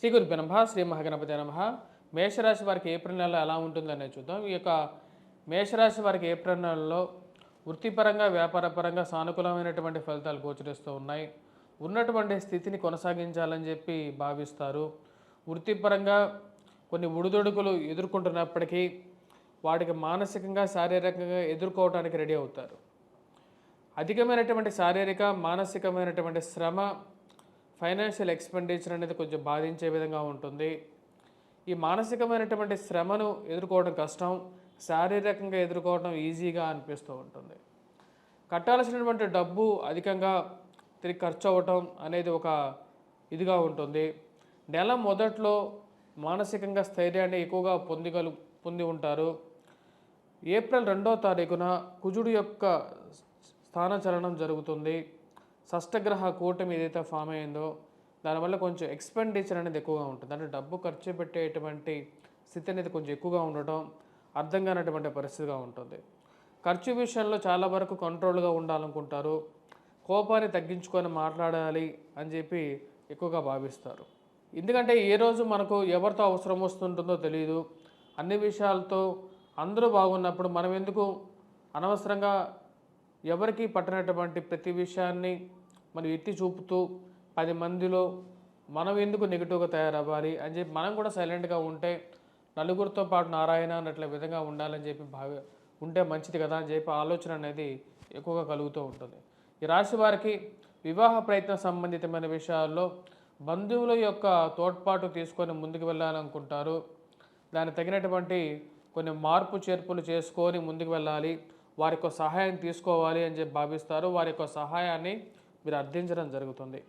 శ్రీ గురుభ్యో నమః శ్రీ మహాగణపతి నమః. మేషరాశి వారికి ఏప్రిల్ నెల ఎలా ఉంటుందనేది చూద్దాం. ఈ యొక్క మేషరాశి వారికి ఏప్రిల్ నెలలో వృత్తిపరంగా వ్యాపారపరంగా సానుకూలమైనటువంటి ఫలితాలు గోచరిస్తూ ఉన్నాయి. ఉన్నటువంటి స్థితిని కొనసాగించాలని చెప్పి భావిస్తారు. వృత్తిపరంగా కొన్ని ఒడిదుడుకులు ఎదుర్కొంటున్నప్పటికీ వాటికి మానసికంగా శారీరకంగా ఎదుర్కోవడానికి రెడీ అవుతారు. అధికమైనటువంటి శారీరక మానసికమైనటువంటి శ్రమ, ఫైనాన్షియల్ ఎక్స్పెండిచర్ అనేది కొంచెం బాధించే విధంగా ఉంటుంది. ఈ మానసికమైనటువంటి శ్రమను ఎదుర్కోవడం కష్టం, శారీరకంగా ఎదుర్కోవడం ఈజీగా అనిపిస్తూ ఉంటుంది. కట్టాల్సినటువంటి డబ్బు అధికంగా తిరిగి ఖర్చు అవ్వటం అనేది ఒక ఇదిగా ఉంటుంది. నెల మొదట్లో మానసికంగా స్థైర్యాన్ని ఎక్కువగా పొంది ఉంటారు. ఏప్రిల్ 2వ తారీఖున కుజుడు యొక్క స్థానచలనం జరుగుతుంది. షష్టగ్రహ కూటమి ఏదైతే ఫామ్ అయిందో దానివల్ల కొంచెం ఎక్స్పెండిచర్ అనేది ఎక్కువగా ఉంటుంది. అంటే డబ్బు ఖర్చు పెట్టేటువంటి స్థితి అనేది కొంచెం ఎక్కువగా ఉండటం అర్థం కానటువంటి పరిస్థితిగా ఉంటుంది. ఖర్చు విషయంలో చాలా వరకు కంట్రోల్గా ఉండాలనుకుంటారు. కోపాన్ని తగ్గించుకొని మాట్లాడాలి అని చెప్పి ఎక్కువగా భావిస్తారు. ఎందుకంటే ఏ రోజు మనకు ఎవరితో అవసరం వస్తుంటుందో తెలియదు. అన్ని విషయాలతో అందరూ బాగున్నప్పుడు మనం ఎందుకు అనవసరంగా ఎవరికి పట్టినటువంటి ప్రతి విషయాన్ని మనం ఎత్తి చూపుతూ 10 మందిలో మనం ఎందుకు నెగిటివ్గా తయారవ్వాలి అని చెప్పి మనం కూడా సైలెంట్గా ఉంటే నలుగురితో పాటు నారాయణ అన్నట్ల విధంగా ఉండాలని చెప్పి ఉంటే మంచిది కదా అని చెప్పి ఆలోచన అనేది ఎక్కువగా కలుగుతూ ఉంటుంది. ఈ రాశి వారికి వివాహ ప్రయత్న సంబంధితమైన విషయాల్లో బంధువుల యొక్క తోడ్పాటు తీసుకొని ముందుకు వెళ్ళాలనుకుంటారు. దానికి తగినటువంటి కొన్ని మార్పు చేర్పులు చేసుకొని ముందుకు వెళ్ళాలి, వారి యొక్క సహాయం తీసుకోవాలి అని చెప్పి భావిస్తారు. వారి యొక్క సహాయాన్ని మీరు అర్థించడం జరుగుతుంది.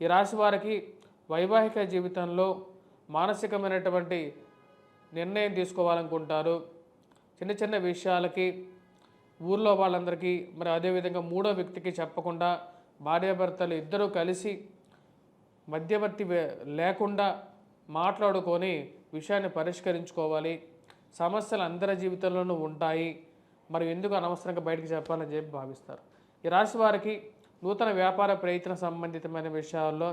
ఈ రాశి వారికి వైవాహిక జీవితంలో మానసికమైనటువంటి నిర్ణయం తీసుకోవాలనుకుంటారు. చిన్న చిన్న విషయాలకి ఊర్లో వాళ్ళందరికీ మరి అదేవిధంగా మూడో వ్యక్తికి చెప్పకుండా భార్యాభర్తలు ఇద్దరూ కలిసి మధ్యవర్తి లేకుండా మాట్లాడుకొని విషయాన్ని పరిష్కరించుకోవాలి. సమస్యలు అందరి జీవితంలోనూ ఉంటాయి, మరి ఎందుకు అనవసరంగా బయటకు చెప్పాలని చెప్పి భావిస్తారు. ఈ రాశి వారికి నూతన వ్యాపార ప్రయత్న సంబంధితమైన విషయాల్లో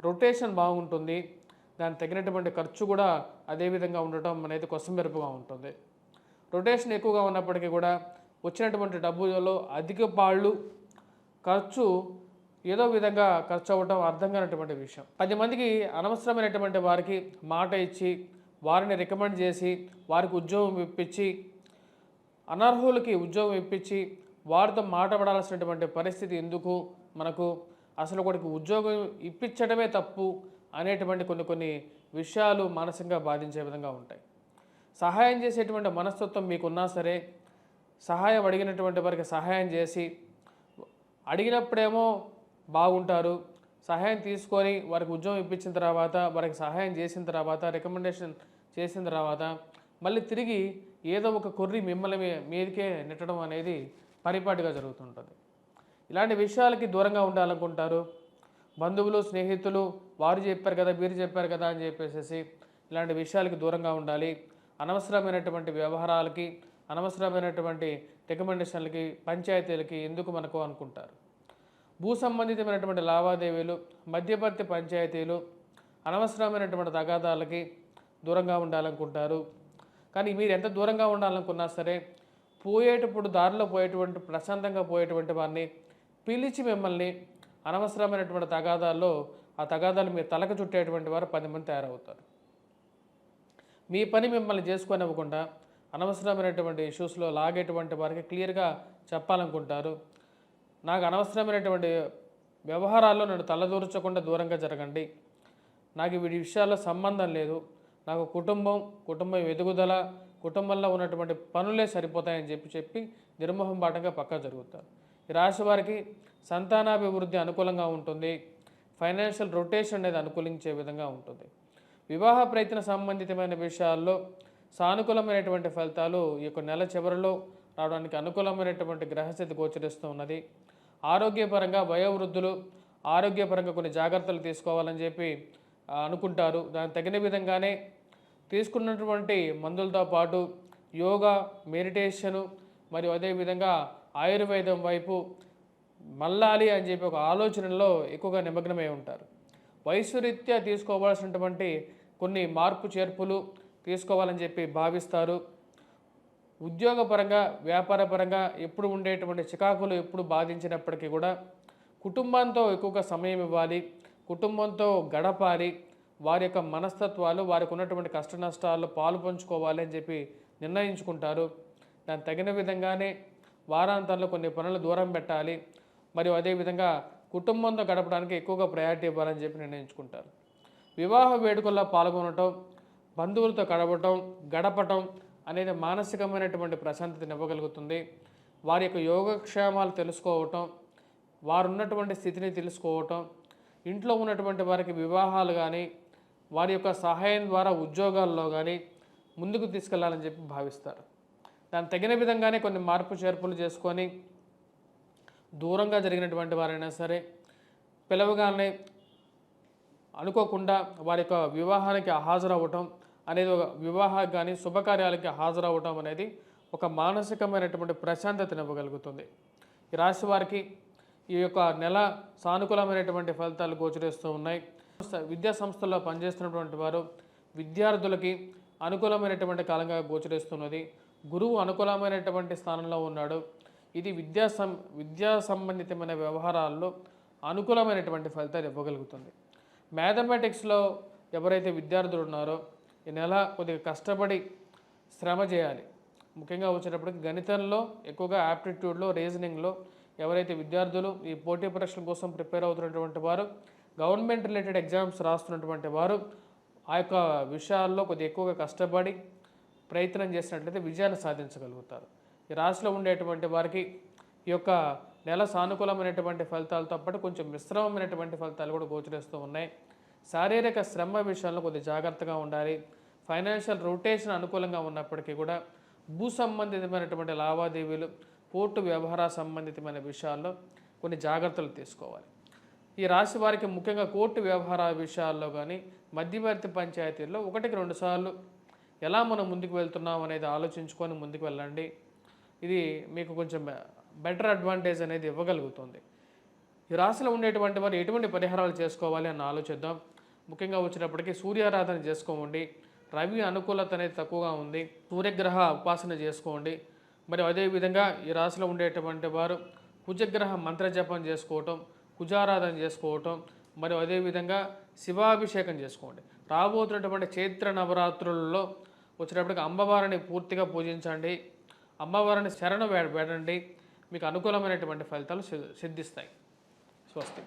రొటేషన్ బాగుంటుంది. దానికి తగినటువంటి ఖర్చు కూడా అదేవిధంగా ఉండటం అనేది కొసమెరుపుగా ఉంటుంది. రొటేషన్ ఎక్కువగా ఉన్నప్పటికీ కూడా వచ్చినటువంటి డబ్బులలో అధిక పాళ్ళు ఖర్చు ఏదో విధంగా ఖర్చు అవ్వటం అర్థం కానటువంటి విషయం. 10 మందికి అనవసరమైనటువంటి వారికి మాట ఇచ్చి వారిని రికమెండ్ చేసి వారికి ఉద్యోగం ఇప్పించి, అనర్హులకి ఉద్యోగం ఇప్పించి వారితో మాట పడాల్సినటువంటి పరిస్థితి ఎందుకు మనకు, అసలు ఒకటికి ఉద్యోగం ఇప్పించడమే తప్పు అనేటువంటి కొన్ని విషయాలు మానసికంగా బాధించే విధంగా ఉంటాయి. సహాయం చేసేటువంటి మనస్తత్వం మీకున్నా సరే సహాయం అడిగినటువంటి వారికి సహాయం చేసి, అడిగినప్పుడేమో బాగుంటారు, సహాయం తీసుకొని వారికి ఉద్యోగం ఇప్పించిన తర్వాత వారికి సహాయం చేసిన తర్వాత రికమెండేషన్ చేసిన తర్వాత మళ్ళీ తిరిగి ఏదో ఒక కొర్రి మిమ్మల్ని మీదకే నెట్టడం అనేది పరిపాటిగా జరుగుతుంటుంది. ఇలాంటి విషయాలకి దూరంగా ఉండాలనుకుంటారు. బంధువులు స్నేహితులు వారు చెప్పారు కదా వీరు చెప్పారు కదా అని చెప్పేసి ఇలాంటి విషయాలకి దూరంగా ఉండాలి. అనవసరమైనటువంటి వ్యవహారాలకి అనవసరమైనటువంటి రికమెండేషన్లకి పంచాయతీలకి ఎందుకు మనకు అనుకుంటారు. భూ సంబంధితమైనటువంటి లావాదేవీలు, మధ్యవర్తి పంచాయతీలు, అనవసరమైనటువంటి తగాదాలకి దూరంగా ఉండాలనుకుంటారు. కానీ మీరు ఎంత దూరంగా ఉండాలనుకున్నా సరే పోయేటప్పుడు దారిలో పోయేటువంటి ప్రశాంతంగా పోయేటువంటి వారిని పిలిచి మిమ్మల్ని అనవసరమైనటువంటి తగాదాల్లో ఆ తగాదాలు మీరు తలకు చుట్టేటువంటి వారు 10 మంది తయారవుతారు. మీ పని మిమ్మల్ని చేసుకోనివ్వకుండా అనవసరమైనటువంటి ఇష్యూస్లో లాగేటువంటి వారికి క్లియర్గా చెప్పాలనుకుంటారు. నాకు అనవసరమైనటువంటి వ్యవహారాల్లో నన్ను తలదూర్చకుండా దూరంగా జరగండి, నాకు వీడి విషయాల్లో సంబంధం లేదు, నాకు కుటుంబం ఎదుగుదల, కుటుంబంలో ఉన్నటువంటి పనులే సరిపోతాయని చెప్పి నిర్మోహంబాటంగా పక్కా జరుగుతారు. ఈ రాశి వారికి సంతానాభివృద్ధి అనుకూలంగా ఉంటుంది. ఫైనాన్షియల్ రొటేషన్ అనేది అనుకూలించే విధంగా ఉంటుంది. వివాహ ప్రయత్న సంబంధితమైన విషయాల్లో సానుకూలమైనటువంటి ఫలితాలు ఈ యొక్క నెల చివరిలో రావడానికి అనుకూలమైనటువంటి గ్రహస్థితి గోచరిస్తూ ఉన్నది. ఆరోగ్యపరంగా వయోవృద్ధులు ఆరోగ్యపరంగా కొన్ని జాగ్రత్తలు తీసుకోవాలని చెప్పి అనుకుంటారు. దానికి తగిన విధంగానే తీసుకున్నటువంటి మందులతో పాటు యోగా, మెడిటేషను మరియు అదేవిధంగా ఆయుర్వేదం వైపు మళ్ళాలి అని చెప్పి ఒక ఆలోచనలో ఎక్కువగా నిమగ్నమై ఉంటారు. వయసు రీత్యా తీసుకోవాల్సినటువంటి కొన్ని మార్పు చేర్పులు తీసుకోవాలని చెప్పి భావిస్తారు. ఉద్యోగపరంగా వ్యాపారపరంగా ఎప్పుడు ఉండేటువంటి చికాకులు ఎప్పుడు బాధించినప్పటికీ కూడా కుటుంబంతో ఎక్కువగా సమయం ఇవ్వాలి, కుటుంబంతో గడపాలి, వారి యొక్క మనస్తత్వాలు వారికి ఉన్నటువంటి కష్ట నష్టాల్లో పాలు పంచుకోవాలి అని చెప్పి నిర్ణయించుకుంటారు. దానికి తగిన విధంగానే వారాంతంలో కొన్ని పనులు దూరం పెట్టాలి, మరియు అదేవిధంగా కుటుంబంతో గడపడానికి ఎక్కువగా ప్రయారిటీ ఇవ్వాలని చెప్పి నిర్ణయించుకుంటారు. వివాహ వేడుకల్లో పాల్గొనటం, బంధువులతో గడపటం అనేది మానసికమైనటువంటి ప్రశాంతతని ఇవ్వగలుగుతుంది. వారి యొక్క యోగక్షేమాలు తెలుసుకోవటం, వారు ఉన్నటువంటి స్థితిని తెలుసుకోవటం, ఇంట్లో ఉన్నటువంటి వారికి వివాహాలు కానీ వారి యొక్క సహాయం ద్వారా ఉద్యోగాల్లో కానీ ముందుకు తీసుకెళ్లాలని చెప్పి భావిస్తారు. దానికి తగిన విధంగానే కొన్ని మార్పు చేర్పులు చేసుకొని దూరంగా జరిగినటువంటి వారైనా సరే పిలవగానే అనుకోకుండా వారి యొక్క వివాహానికి హాజరవ్వటం అనేది, ఒక వివాహానికి కానీ శుభకార్యాలకి హాజరవ్వటం అనేది ఒక మానసికమైనటువంటి ప్రశాంతతను ఇవ్వగలుగుతుంది. ఈ రాశి వారికి ఈ యొక్క నెల సానుకూలమైనటువంటి ఫలితాలు గోచరిస్తూ ఉన్నాయి. విద్యా సంస్థల్లో పనిచేస్తున్నటువంటి వారు విద్యార్థులకి అనుకూలమైనటువంటి కాలంగా గోచరిస్తున్నది. గురువు అనుకూలమైనటువంటి స్థానంలో ఉన్నాడు. ఇది విద్యా సంబంధితమైన వ్యవహారాల్లో అనుకూలమైనటువంటి ఫలితాలు ఇవ్వగలుగుతుంది. మ్యాథమెటిక్స్లో ఎవరైతే విద్యార్థులు ఉన్నారో ఈ నెల కొద్దిగా కష్టపడి శ్రమ చేయాలి. ముఖ్యంగా వచ్చేటప్పటికి గణితంలో ఎక్కువగా యాప్టిట్యూడ్లో, రీజనింగ్లో ఎవరైతే విద్యార్థులు ఈ పోటీ పరీక్షల కోసం ప్రిపేర్ అవుతున్నటువంటి వారు, గవర్నమెంట్ రిలేటెడ్ ఎగ్జామ్స్ రాస్తున్నటువంటి వారు ఆ యొక్క విషయాల్లో కొద్దిగా ఎక్కువగా కష్టపడి ప్రయత్నం చేసినట్లయితే విజయాన్ని సాధించగలుగుతారు. ఈ రాశిలో ఉండేటువంటి వారికి ఈ యొక్క నెల సానుకూలమైనటువంటి ఫలితాలతో పాటు కొంచెం మిశ్రమమైనటువంటి ఫలితాలు కూడా గోచరిస్తూ ఉన్నాయి. శారీరక శ్రమ విషయంలో కొద్దిగా జాగ్రత్తగా ఉండాలి. ఫైనాన్షియల్ రొటేషన్ అనుకూలంగా ఉన్నప్పటికీ కూడా భూ సంబంధితమైనటువంటి లావాదేవీలు, కోర్టు వ్యవహార సంబంధితమైన విషయాల్లో కొన్ని జాగ్రత్తలు తీసుకోవాలి. ఈ రాశి వారికి ముఖ్యంగా కోర్టు వ్యవహార విషయాల్లో కానీ మధ్యవర్తి పంచాయతీల్లో 1-2 సార్లు ఎలా మనం ముందుకు వెళ్తున్నాం అనేది ఆలోచించుకొని ముందుకు వెళ్ళండి. ఇది మీకు కొంచెం బెటర్ అడ్వాంటేజ్ అనేది ఇవ్వగలుగుతుంది. ఈ రాశిలో ఉండేటువంటి వారు ఎటువంటి పరిహారాలు చేసుకోవాలి అని ఆలోచిద్దాం. ముఖ్యంగా వచ్చేటప్పటికి సూర్యారాధన చేసుకోండి. రవి అనుకూలత అనేది తక్కువగా ఉంది, సూర్యగ్రహ ఉపాసన చేసుకోండి. మరి అదేవిధంగా ఈ రాశిలో ఉండేటువంటి వారు కుజగ్రహ మంత్రజపం చేసుకోవటం, కుజారాధన చేసుకోవటం, మరియు అదేవిధంగా శివాభిషేకం చేసుకోండి. రాబోతున్నటువంటి చైత్ర నవరాత్రులలో వచ్చేటప్పటికి అమ్మవారిని పూర్తిగా పూజించండి, అమ్మవారిని శరణు వేడండి. మీకు అనుకూలమైనటువంటి ఫలితాలు సిద్ధిస్తాయి. స్వస్తి.